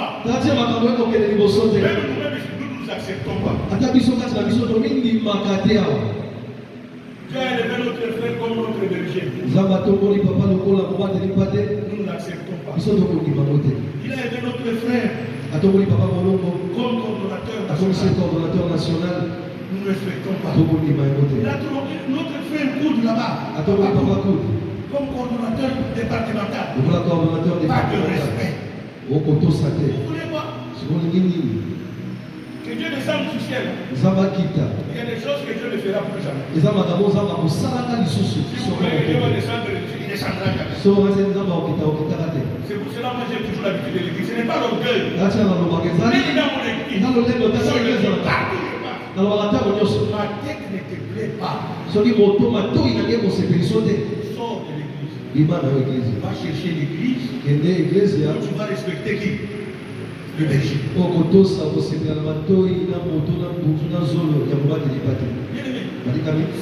pas. Même nous-mêmes, nous ne acceptons pas. Dieu a élevé notre frère comme notre berger. Nous ne l'acceptons pas. Il a élevé notre frère comme coordonnateur national. Nous ne respectons pas. Notre frère Koud là-bas, comme coordonnateur départemental. Pas de respect. Vous voulez voir? Que Dieu descende du ciel. Il y a des choses que Dieu ne fera plus jamais. Si vous voulez que Dieu va descendre, il descendra jamais. C'est pour cela que j'ai toujours l'habitude de l'église. Ce n'est pas l'orgueil. Même dans mon église, ma tête ne te plaît pas. Sors de l'église. Va chercher l'église. Tu vas respecter qui? Le berger.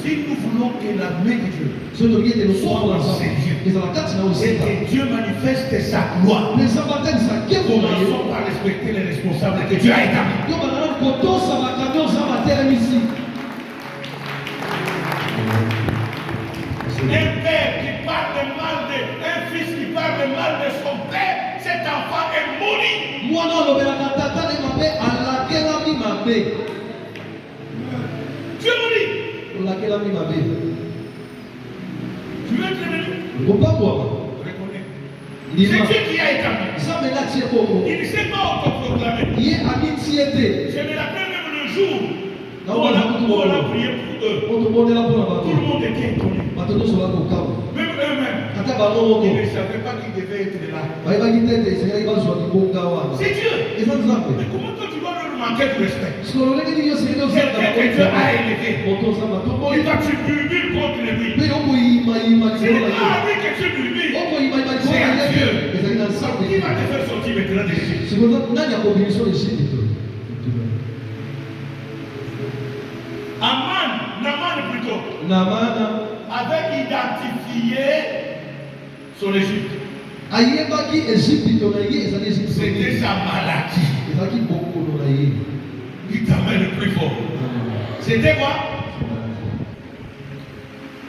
Si nous voulons que la main de Dieu soit dans ses yeux et que Dieu manifeste sa gloire, commençons par respecter les responsables que Dieu a établis. Un père qui parle mal un fils qui parle mal de son père, cet enfant est maudit. Dieu maudit. Tu veux être béni? Reconnais. C'est Dieu qui a établi. Il ne s'est pas autoproclamé. Je me rappelle même le jour où on a prié pour eux. Tout le monde était étonné. Même eux-mêmes. Ils ne savaient pas qu'ils devaient être là. C'est Dieu. Mais comment toi tu vas leur manquer de respect? Quelqu'un que Dieu a élevé. Et toi tu murmures contre lui. Ce n'est pas à lui que tu murmures. C'est à Dieu. Qui va te faire sortir maintenant de l'Église? Naman plutôt. Avait identifié son Égypte. C'était sa maladie. Il t'amène le plus fort. C'était quoi?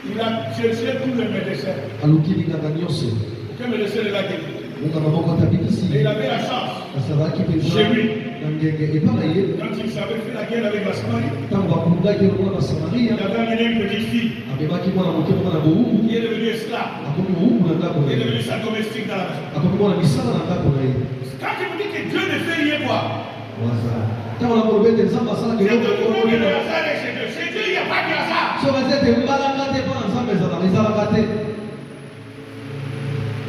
Il a cherché tous les médecins. Aucun médecin ne l'a guéri. Et il avait la chance. Chez lui. Quand il savait faire la guerre avec la Samarie, il avait amené une petite fille qui est devenue esclave. Qui est devenue sa domestique dans la maison. Quand il vous dit que Dieu ne fait rien, quoi? C'est Dieu, il n'y a pas de hasard.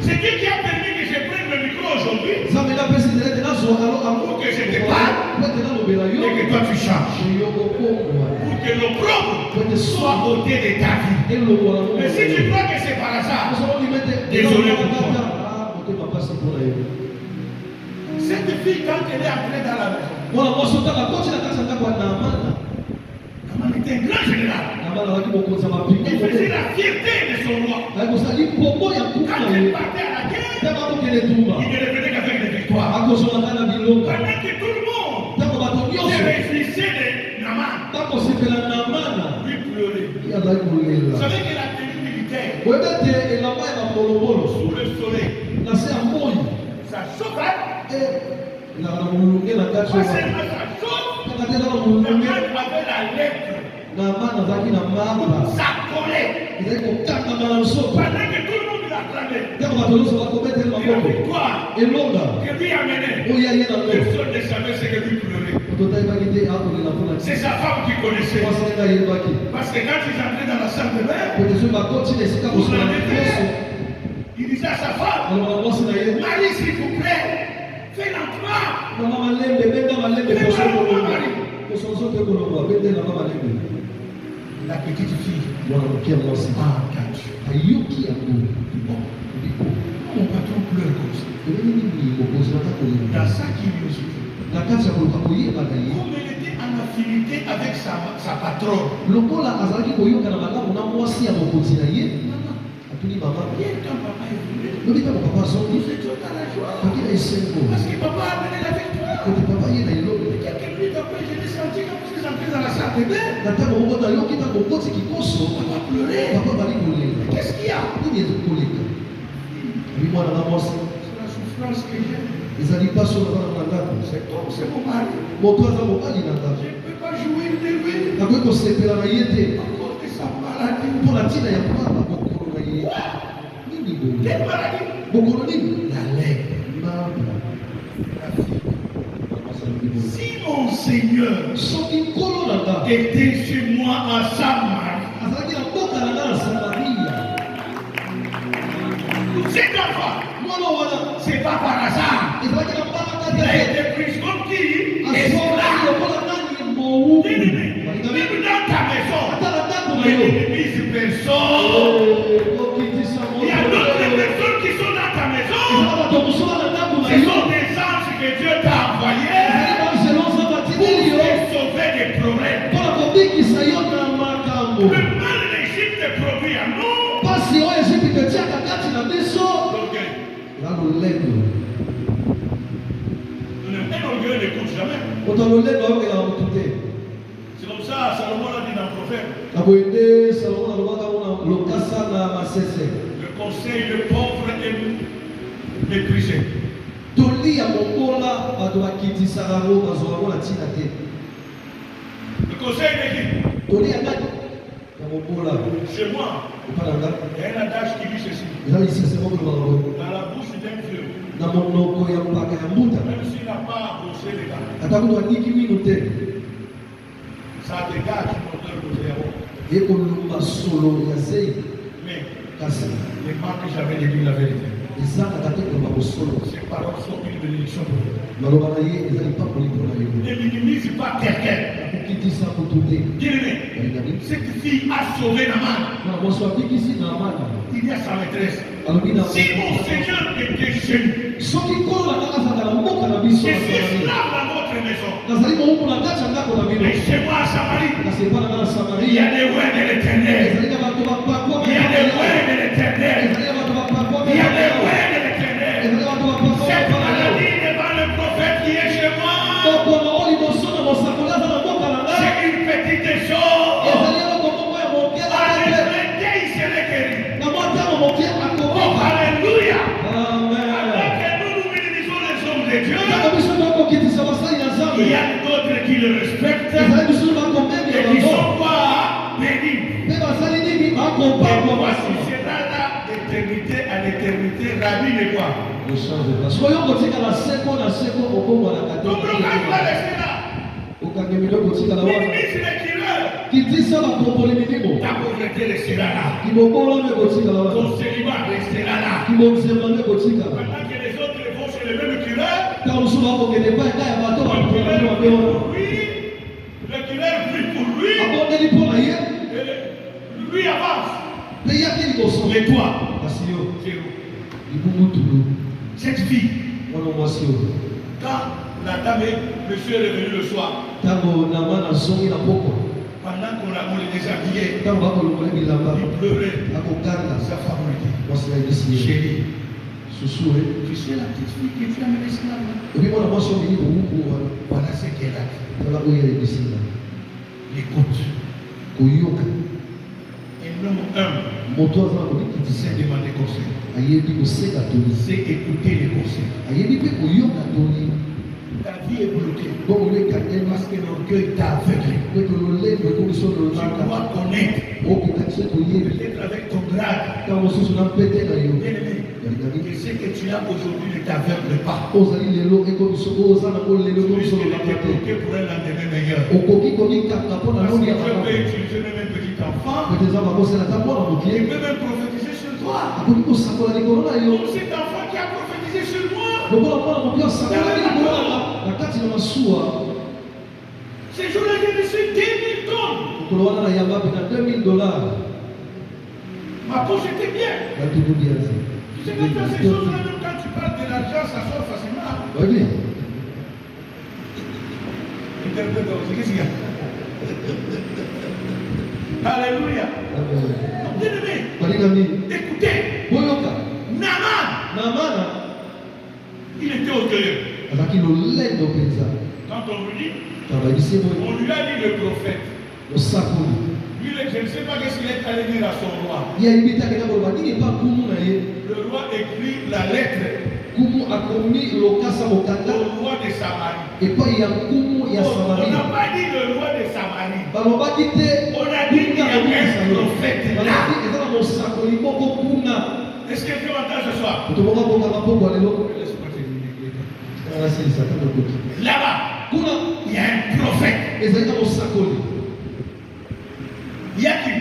C'est Dieu qui a permis que je prenne le micro aujourd'hui. Pour que je te parle et que toi tu changes. Pour que l'opprobre soit ôté de ta vie. Mais si tu crois que c'est par hasard, désolé pour toi. Cette fille, quand elle est entrée dans la maison, Naman était un grand général. Il faisait la fierté de son roi. Quand il partait à la guerre, il ne revenait qu'avec des victoires. Pendant que tout le monde se réjouissait de Naman, lui pleurait. Vous savez que la tenue militaire, sous le soleil, ça chauffe. Pas seulement ça chauffe, Naman avait la lettre. Ça collait. Pendant que tout le monde l'acclamait, la victoire que lui amenait, personne ne savait ce que lui pleurait. C'est sa femme qui connaissait. Parce que quand ils entraient dans la salle de bain, il disait à sa femme, Marie, s'il vous plaît, fais l'entrée. La petite fille. Mon patron pleure comme ça. Dans sa curiosité. Comme elle était en affinité avec sa patronne. Viens quand papa est venu. Nous étions dans la joie. Parce que papa a amené la à te bain, Papa va pleurer. Qu'est-ce qu'il y a? C'est la souffrance que j'ai. C'est comme c'est mon mari. Je ne peux pas jouir de lui. À cause de sa maladie. Quelle maladie? La lèpre. Si mon Seigneur était chez moi à Samarie, cet enfant, c'est pas par hasard. Il a été pris comme qui? Esclave. Même dans ta maison, il ne mise personne. Il y a d'autres personnes qui sont dans ta maison. Ce sont des anges que Dieu t'a envoyés pour te sauver des problèmes. Le mal d'Égypte produit à nous. Un orgueil n'écoute jamais. C'est comme ça, Salomon a dit dans le prophète. Le conseil du pauvre est méprisé. Le conseil de qui? Chez moi, il y a un adage qui dit ceci. Dans la bouche d'un vieux, même s'il n'a pas brossé les dents, ça dégage une odeur de zéro. Mais les marques que j'avais dit la vérité. Ces paroles sont une bénédiction pour vous. Ne minimise pas quelqu'un. Bien-aimé, cette fille a sauvé Naaman. Il y a sa maîtresse. Si mon Seigneur était chez nous, je suis esclave dans votre maison. Mais chez moi à Samarie, il y a des rois de l'Éternel. Il y a des rois de l'Éternel. Il y a des rois de l'Éternel. Cette maladie devant le prophète qui est chez moi, c'est une petite chose. Alléluia, il serait guéri. Oh, alléluia. Alors que nous minimisons les hommes de Dieu, il y a d'autres qui le respectent et qui sont pas bénis. Voici, c'est là d'éternité à l'éternité, Rabbi de quoi? Soyons comme Donc le gars va rester là. Minimise les tireurs. Ta pauvreté restera là. Ton célibat restera là. Pendant que les autres vont chez le même tireur, le tireur prie pour lui. Lui avance. Et toi, cette fille, quand la dame et monsieur est revenu le soir, pendant qu'on les déshabillait, il pleurait. Sa femme lui dit, chérie, tu sais la petite fille que tu as amenée esclave. Voilà ce qu'elle a dit. L'écoute. Un homme humble sait demander conseil. C'est écouter les conseils. Ta vie est bloquée parce que l'orgueil t'a aveuglé. Tu dois connaître, peut-être avec ton grade. Et ce que tu as aujourd'hui ne t'aveugle pas. Tu risques de te bloquer pour un lendemain meilleur. Parce que Dieu peut utiliser même un petit enfant. Il peut même prophétiser sur toi. Comme cet enfant qui a prophétisé sur moi. Ces jours-là, j'ai reçu 10 000 tonnes. Ma poche était bien. Tu sais, quand tu as ces choses-là, même quand tu parles de l'argent, ça sort facilement. Oui. Qu'est-ce qu'il y a? Alléluia. Bien-aimé, écoutez. Naaman, il était orgueilleux. Quand on lui dit, on lui a dit le prophète. Lui, je ne sais pas ce qu'il est allé dire à son roi. Le roi écrit la lettre au roi de Samarie. On n'a pas dit le roi de Samarie. On a dit qu'il y a un prophète là. Est-ce que tu entends ce soir? Là-bas, il y a un prophète. Il y a qui?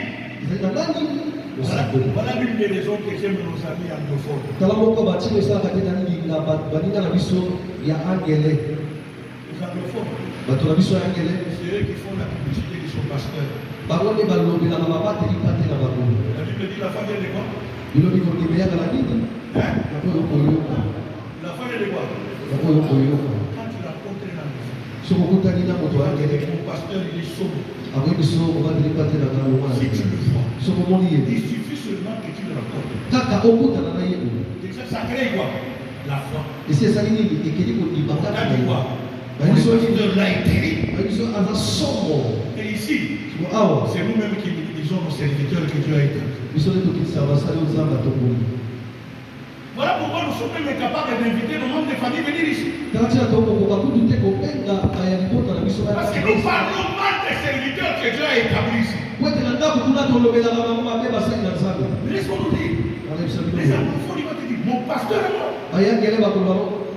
Voilà l'une des raisons que j'aime nos amis anglophones. Les anglophones. C'est eux qui font la publicité de son pasteur. La Bible dit la femme vient de quoi? Hein? La femme vient de quoi? Quand tu rencontres un anglophone, mon pasteur il est sombre. Si tu le vois, il suffit seulement que tu le rencontres. Déjà, ça crée quoi? La foi. Quand tu vois, le pasteur là est terrible. Et ici, c'est nous-mêmes qui disons aux serviteurs que Dieu a établi. Voilà pourquoi nous sommes même capables d'inviter nos membres de famille à venir ici. Parce que nous parlons mal des serviteurs que Dieu a établis ici. Laisse-moi nous dire. Les anglophones, ils vont te dire, mon pasteur est mort.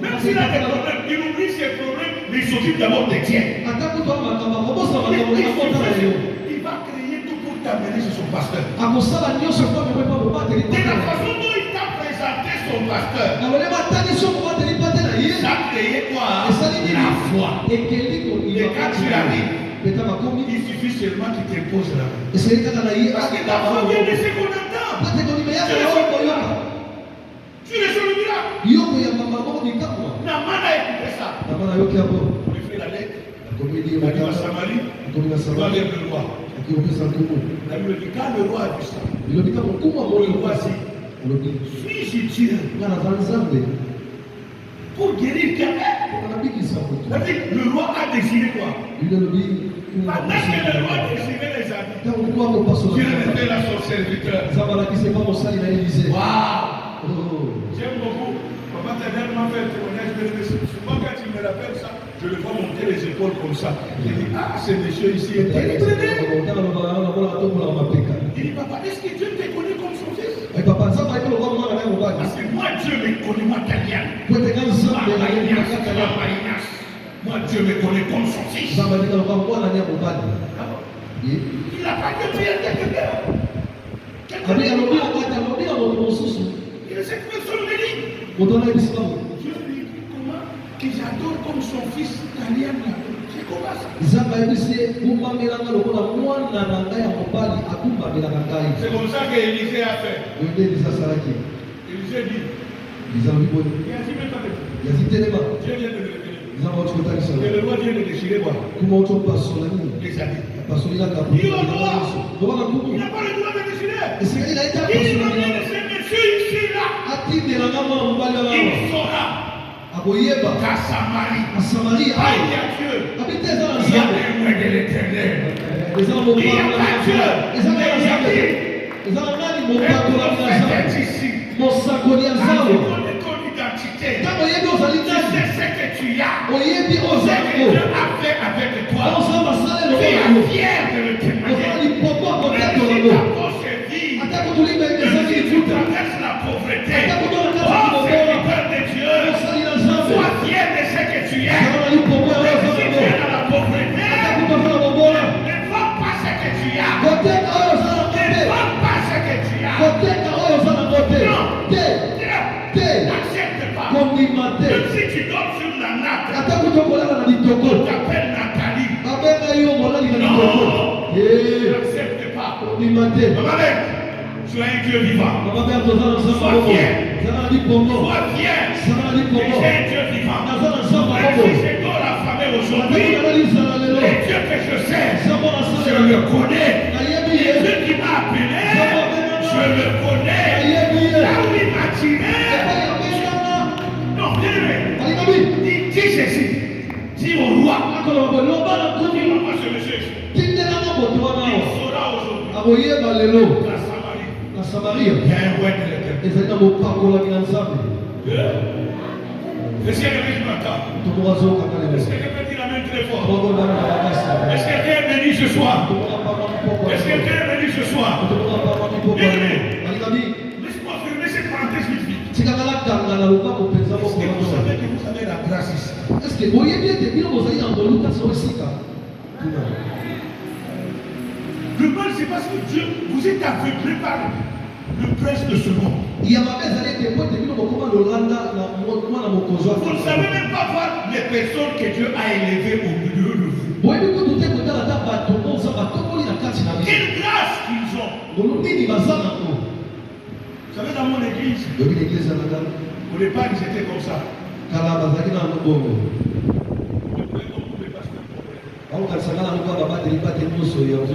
Même s'il a des problèmes, il oublie ses problèmes, mais il s'occupe d'abord des tiens. Il va créer tout pour t'amener sur son pasteur. De la façon dont il t'a présenté son pasteur, ça a créé quoi? La foi. Et quand tu arrives, il suffit seulement qu'il te pose la main. Parce que ta foi vient de ce qu'on entend. Tu les soluras. La main a écouté ça. On lui fait la lettre. Il va dire à Samarie, il va vers le roi. La Bible dit, quand le roi a vu ça, le roi dit, suis-je Dieu pour guérir quelqu'un? Le roi a décidé quoi? Pendant que le roi décidait les habits, Dieu révèle à son serviteur. Waouh! J'aime beaucoup. Papa t'a dernièrement fait un témoignage de souvent quand il me rappelle ça, je le vois monter les épaules comme ça. Je dis, ah, ce monsieur ici est terrible. Il dit, papa, est-ce que Dieu te connaît comme son fils? Parce que moi, Dieu me connaît, moi, Talian. Moi, Dieu me connaît comme son fils. Il n'a pas de prière quelque part. Et cette personne me dit, Dieu lui dit comment que j'adore comme son fils Talian. C'est comment ça? C'est comme ça qu'Élisée a fait. Élisée dit, Dieu vient de et le roi vient de déchirer quoi? Les habits. Il n'a pas le droit de déchirer. Il a dit ce monsieur ici là. Il saura qu'à Samarie, aïe à Dieu, il y a un loin de l'éternel. Il n'y a pas Dieu, mais il y a qui? Ici. Identité. Tu sais ce que tu as. Ce que Dieu a fait avec toi. Tu es fier de le témoigner. Même si ta poche est vide, même si tu traverses la pauvreté, oh serviteur de Dieu, sois fier de ce que tu es. Même si tu es dans la pauvreté, ne vends pas ce que tu as. Ne vends pas ce que tu as. Non. N'accepte pas. Même si tu dors sur la natte, on t'appelle Nathalie. Non, n'accepte pas. Maman, tu es un Dieu vivant. Sois fier. Sois fier. Tu es un Dieu vivant. Même si je dois l'affamer aujourd'hui, les dieux que je sais, je le connais. Dieu qui m'a appelé, je le connais. Là où il m'a tiré. Non, bien aimé. Il dit dire au roi, il va pas se laisser. Il saura aujourd'hui. La Samarie, il y a un roi de l'éternel. Est-ce que quelqu'un m'entend? Est-ce que quelqu'un peut dire la main très fort? Est-ce que quelqu'un est béni ce soir? Est-ce que quelqu'un est béni ce soir? Laisse-moi fermer cette parenthèse vite. Est-ce que vous savez que vous avez la grâce ici? Le mal, c'est parce que Dieu vous êtes aveuglé par le prince de ce monde. Vous ne savez même pas voir les personnes que Dieu a élevées au milieu de vous. Quelle grâce qu'ils ont. Vous savez, dans mon église, au départ, ils étaient comme ça. Je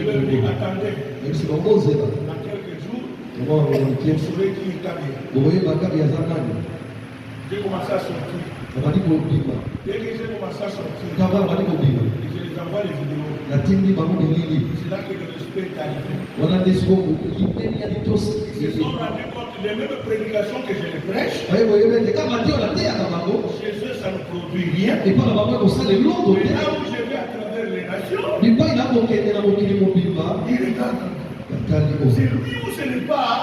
leur dis, attendez. Dans quelques jours, vous saurez qui est Kabia. J'ai commencé à sortir. Dès que j'ai commencé à sortir, je les envoie les vidéos. C'est là que le respect est arrivé. Ils se sont rendus compte des mêmes prédications que je les prêche. Chez eux, ça ne produit rien. Et là où je vais à travers les nations, il regarde. C'est lui ou ce n'est pas.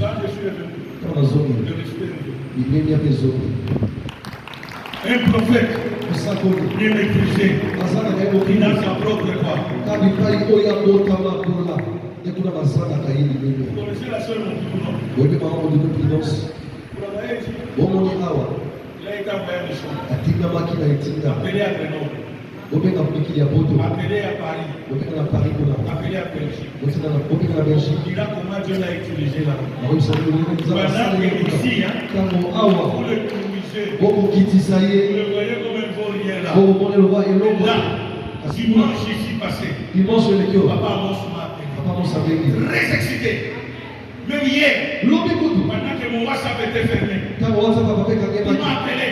Quand je suis revenu, le respect est revenu. Un prophète bien méprisé, il a sa propre voix. Vous connaissez la sœur Montipounon? Vous l'avez dit? Il a été envoyé à mission. Appelé à Grenoble. Appelé à Paris. Appelé à Belgique. Il a comment Dieu l'a utilisé là. Pendant que ici, vous le utilisez, vous le voyez comme un vaurien là. Là, dimanche ici passé, Papa Amos m'a appelé. Très excité. Même hier, pendant que mon WhatsApp était fermé, il m'a appelé.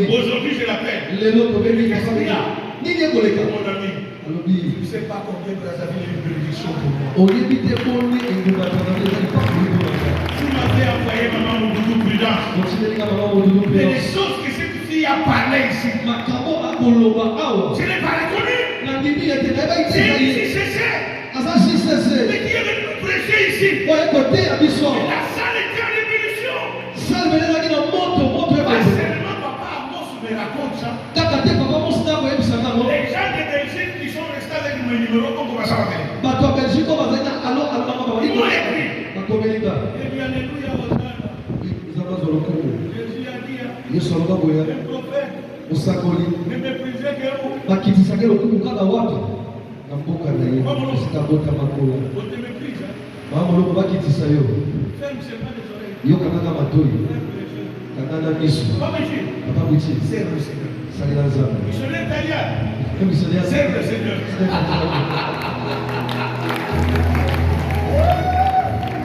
Aujourd'hui, je l'appelle. Qu'est-ce qu'il y a? Mon ami, je ne sais pas combien Brazzaville est une bénédiction pour moi. Vous m'avez envoyé maman Moudoudou Prudence. Mais les choses que cette fille a parlé ici, je n'ai pas reconnu. C'est mais qui est venu nous prêcher ici? La salle était en ébullition. Pas seulement Papa Amos me raconte ça. Les gens de Belgique qui sont restés avec mon numéro ont commencé à m'appeler. Ils m'ont écrit. Et bien, alléluia, Jésus a dit, un prophète ne méprisez que vous. On te méprise. Ferme seulement les oreilles. Papa Bouchi, serve le Seigneur. Missionnaire italien, serve le Seigneur.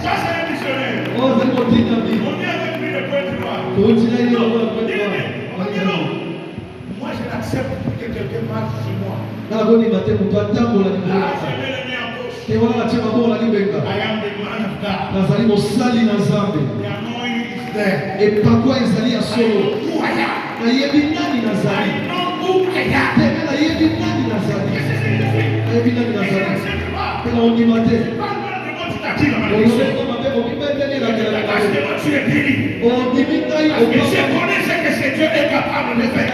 Ça, c'est un missionnaire. On vient avec lui le point de droit. Moi, je l'accepte que quelqu'un marche sur moi. Là, je mets les mains en poche. I am the man of God. The anointing is there. I know who I am. I know who I am. Je connais ce que ce Dieu est capable de faire.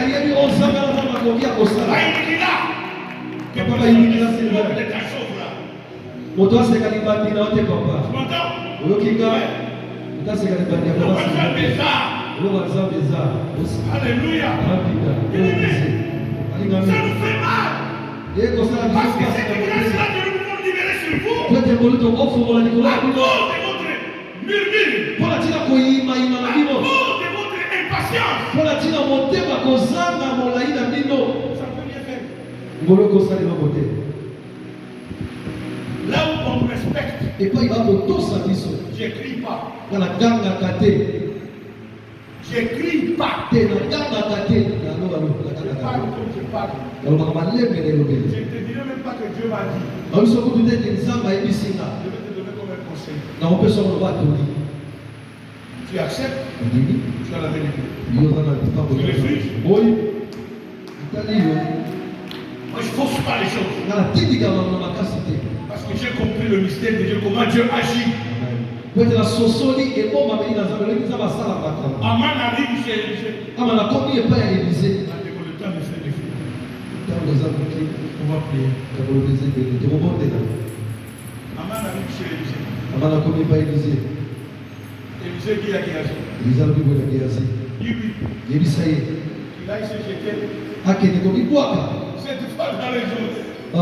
Alléluia. Ça nous fait mal. Parce que cette grâce-là que nous pouvons libérer sur vous, à cause de votre murmure, à cause de votre impatience, ça peut rien faire. Là où on me respecte, j'écris pas. J'écris pas. Je te dirai même pas que Dieu m'a dit. Je vais te donner comme un conseil. Tu acceptes, tu as la vérité. Tu réfléchis. Moi, je ne force pas les choses. Parce que j'ai compris le mystère de Dieu, comment Dieu agit. Aman arrive chez Élisée. Le temps de faire des filles. On va prier. Aman arrive chez Élisée. Élisée dit à Géasi. Il a essayé de jeter cette fois dans les jours. Il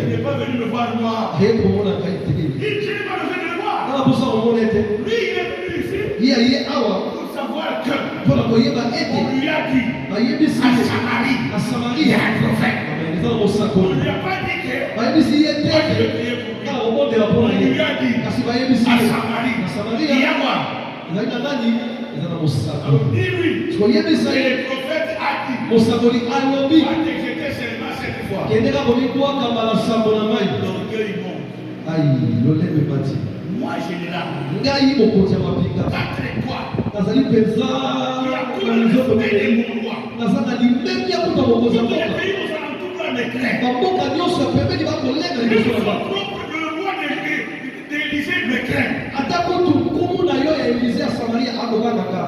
n'est pas venu me voir moi. Il n'est pas venu me voir. Lui, il est venu ici pour savoir que on lui a dit à Samarie, il y a un prophète. On ne lui a pas dit que moi je vais prier pour lui. On lui a dit à Samarie, il y a moi. Alors dis-lui, et le prophète a dit, va te jeter seulement cette fois. L'orgueil monte. Moi je l'ai là. 4 quoi? Il y a tout le respect de mon roi. Tous les pays aux alentours là me craignent. Le roi d'Élysée me craint.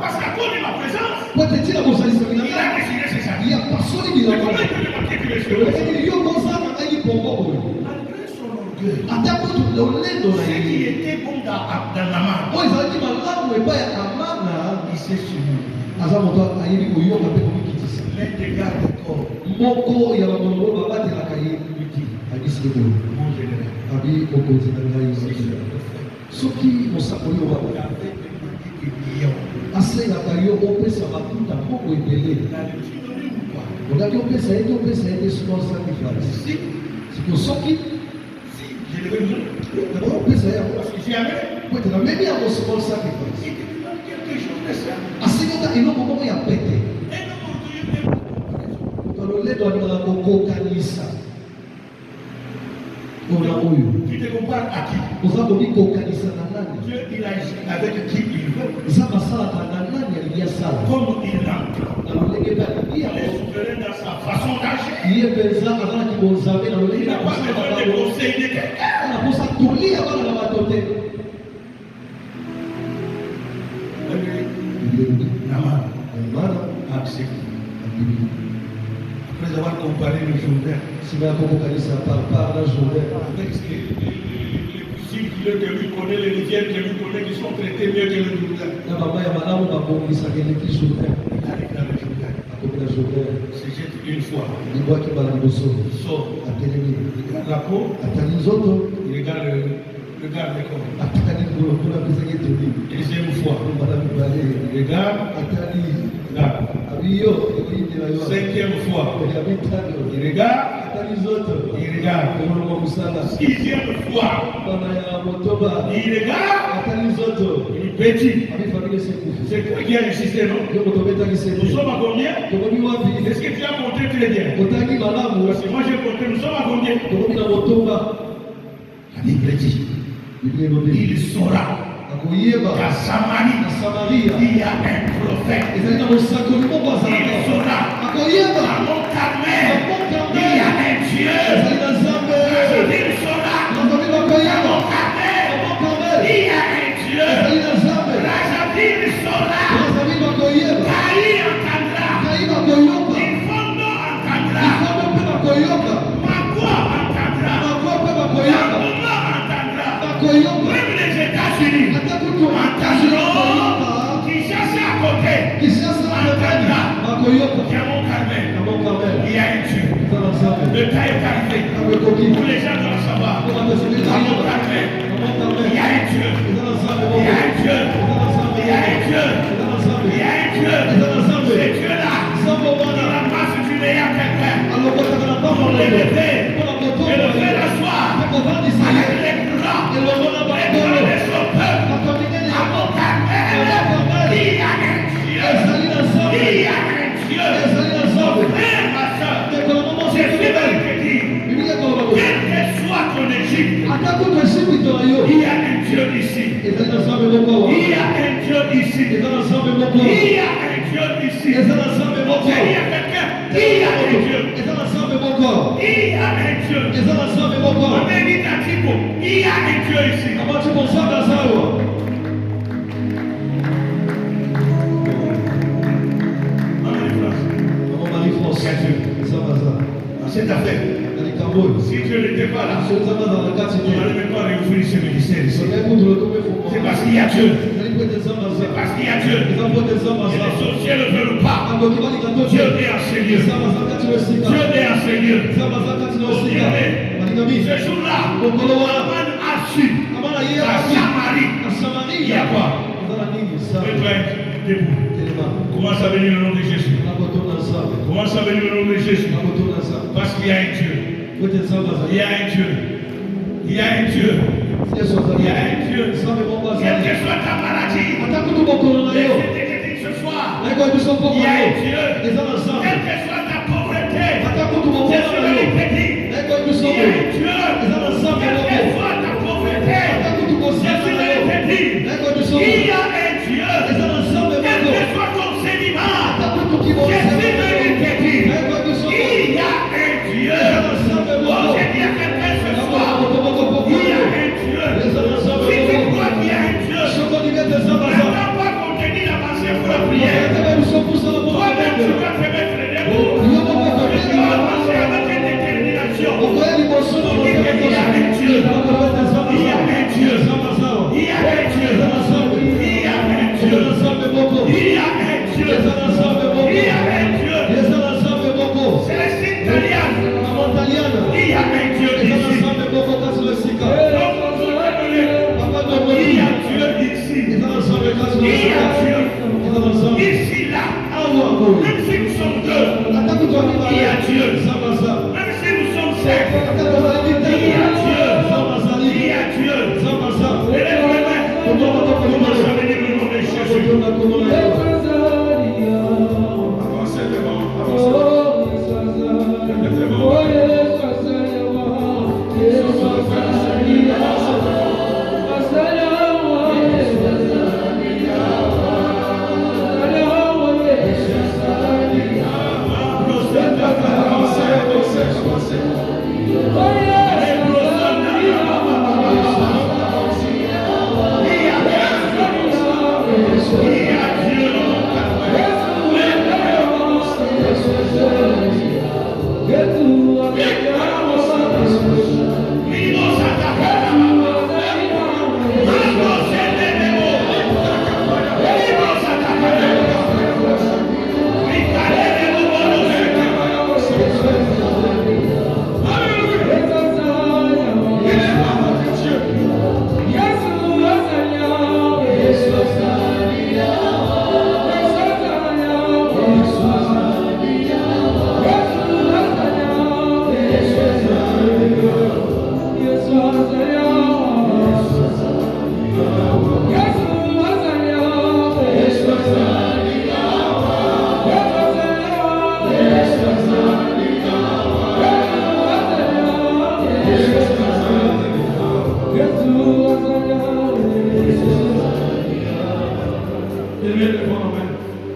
Parce qu'à cause de ma présence, il a décidé ses amis. Mais comment il peut me marquer que les choses? Malgré son orgueil, ce qui était bon dans la main, il s'est soumis. L'un des gardes du corps lui dit, mon général, soki mosakoli obaba asengaka yo opesa mafuta moko ebele okaki opesa ye te small sacrifice siko soki opesa yango po ete namemi yango small sacrifice asengaka eloko moko ya pete tololedo alingaka kokokanisa tu te compares à qui? Dieu il agit avec qui il veut. Comme il l'entend. Il est souverain dans sa façon d'agir. Il n'a pas besoin de conseil de quelqu'un. Naman accepte. Après avoir comparé le Jourdain avec les piscines que lui connaît, les rivières que lui connaît, qui sont traitées mieux que le Jourdain. Il arrive dans le Jourdain, se jette une fois, il sort, il regarde la peau, il regarde le corps. Deuxième fois, il regarde. Cinquième fois, il regarde. Sixième fois, il regarde. Il petit. C'est toi qui as insisté, non? Nous sommes à combien? Est-ce que tu as compté très bien? Parce que moi j'ai compté, nous sommes à combien? Il petit. Il saura qu'à Samarie, il y a un prophète. Il saura qu'à Mont-Carmel, il y a un Dieu. Il saura qu'à Mont-Carmel, il y a un Dieu. Il saura qu'Aïe entendra. Infondo entendra. Magua entendra. Yanguma entendra. Même les États-Unis entendront. Kinshasa à côté entendra. Mont-Carmel, il y a un Dieu. Le temps est arrivé. Tous les gens doivent savoir. Mont-Carmel, il y a un Dieu. Il y a un Dieu. Il y a un Dieu. Il y a un Dieu. Ce Dieu-là, il n'a pas suffisé à quelqu'un. Pour l'élever et le faire asseoir avec les grands et de son peuple. À Mont-Carmel, il y a un Dieu. ici. Il y a un Dieu ici. Il y a quelqu'un. Il y a un Dieu. Il y a un Dieu. Il y a un Dieu ici. C'est ta fête. Si Dieu n'était pas là, on n'allait même pas réouvrir ce ministère ici. C'est parce qu'il y a Dieu. C'est parce qu'il y a Dieu. Et les sorciers ne veulent pas. Dieu est en ce lieu. Dieu est en ce lieu. Ce jour-là, Aman a su à Samarie, il y a quoi? Debout. Commence à venir le nom de Jésus. Commence à venir le nom de Jésus. Parce qu'il y a un Dieu. Il y a un Dieu. Il y a un Dieu. Il y a un Dieu. Quelle que soit ta maladie, ce soir, il y a un Dieu. Quelle que soit ta pauvreté, je vais te dire, il y a un Dieu. Quelle que soit ta pauvreté, je vais te dire, il y a un Dieu. Quel que soit ton sédiment, je suis venu te dire, il y a un Dieu. Oh, j'ai dit à quelqu'un ce soir, il y a un Dieu. Si tu crois qu'il y a un Dieu, n'attends pas qu'on te dise d'avancer pour la prière. Toi-même, tu vas te mettre debout. Tu vas avancer avec une détermination. Pour dire qu'il y a un Dieu. Il y a un Dieu. Il y a un Dieu. Il y a un Dieu. Il y a un Dieu. Il y a un Dieu. Célestine Taliane. Il y a un Dieu ici. Il y a Dieu ici. Il y a Dieu ici, là. Même si nous sommes deux, il y a Dieu. Même si nous sommes cinq, il y a Dieu. Il y a Dieu. Élève les mains. Commence à venir le nom de Jésus. Avancez devant.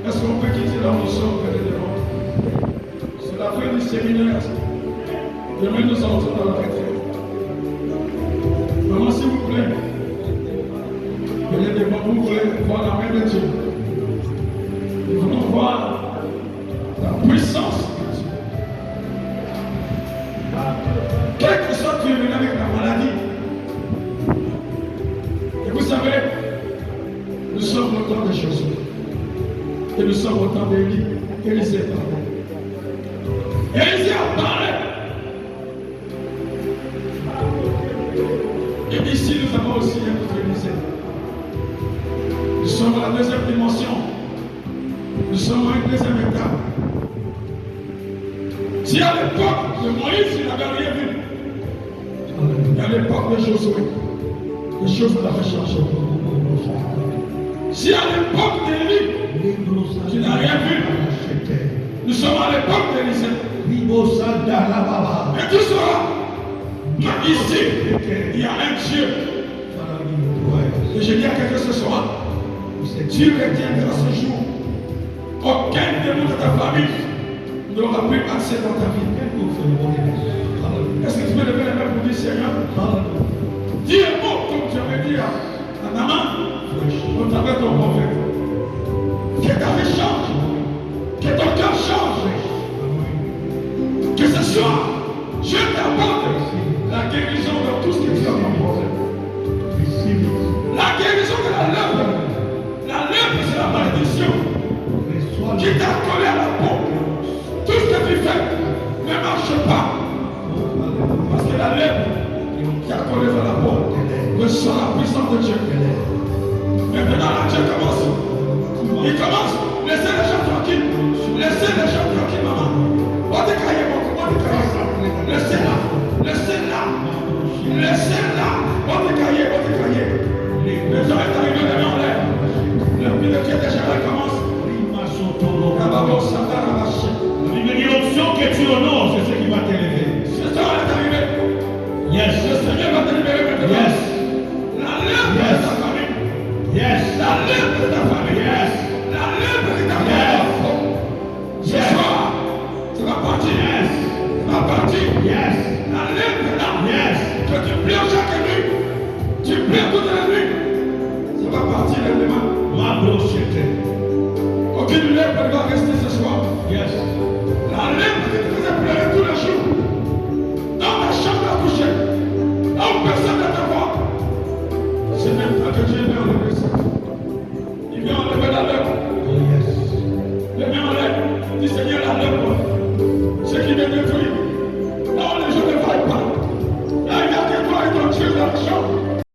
Est-ce qu'on peut quitter là où nous sommes, c'est la fin du séminaire. Demain, nous entrons dans la retraite. Maman, s'il vous plaît, venez devant vous, voulez voir la main de Dieu. Nous voulons voir la puissance de Dieu. Quel que soit tu es venu avec la maladie, et vous savez, nous sommes au temps de Josué. Et nous sommes au temps d'Élie. Élisée parlait. Élisée a parlé. Et ici, nous avons aussi un autre Élisée. Nous sommes à la deuxième dimension. Nous sommes à une deuxième étape. Si à l'époque de Moïse, il n'avait rien vu, et à l'époque de Josué, les choses avaient changé. Si à l'époque d'Élie, tu n'as rien vu, nous sommes à l'époque d'Élisée. Et tu sauras qu'ici, il y a un Dieu. Et je dis à quelqu'un ce soir, Tu retiendras ce jour. Aucun démon de ta famille n'aura plus accès dans ta vie. Est-ce que tu peux lever les mains pour dire Seigneur? Dis un mot comme tu avais dit à Naaman au travers ton prophète. Que ta vie change. Que ton cœur change. Que ce soit, je t'apporte la guérison de tout ce qui est dans ton problème. La guérison de la lèvre. La lèvre, c'est la malédiction qui t'a collé à la peau. Tout ce que tu fais ne marche pas. Parce que la lèvre qui a collé à la peau reçoit la puissance de Dieu. Maintenant, là, Dieu commence. Il commence. Laissez les gens tranquilles. Laissez les gens tranquilles, maman. On te caille, laissez-la. Laissez-la. Laissez-la. On te caille. Les gens est arrivé de en l'air. Le prix de Dieu déjà commence. La Bible dit l'option que tu honores, c'est ce qui va t'élever. C'est ça, elle est arrivée. Yes. Le Seigneur va te libérer maintenant. Yes. La lèvre de ta famille. Yes. La lèvre de ta famille. Yes. La lèvre de ta famille. Ce soir, tu vas partir. Yes. Tu vas partir. Yes. La lèvre là. Yes. Que tu pleures chaque nuit. Tu pleures toute la nuit. Ça va partir lèvement. Ma brochette. Aucune lèvre ne va rester ce soir. Yes. La lèvre que tu faisais pleurer tous les jours. Dans ta chambre à coucher. Là où personne ne te voit. C'est même pas que Dieu vient enlever ça. Il vient enlever la lèvre. Oh yes. Il vient enlever. Dis Seigneur, la lèvre. Ce qui me détruit. Là où les gens ne voient pas. Là il y a que toi et ton Dieu dans la chambre.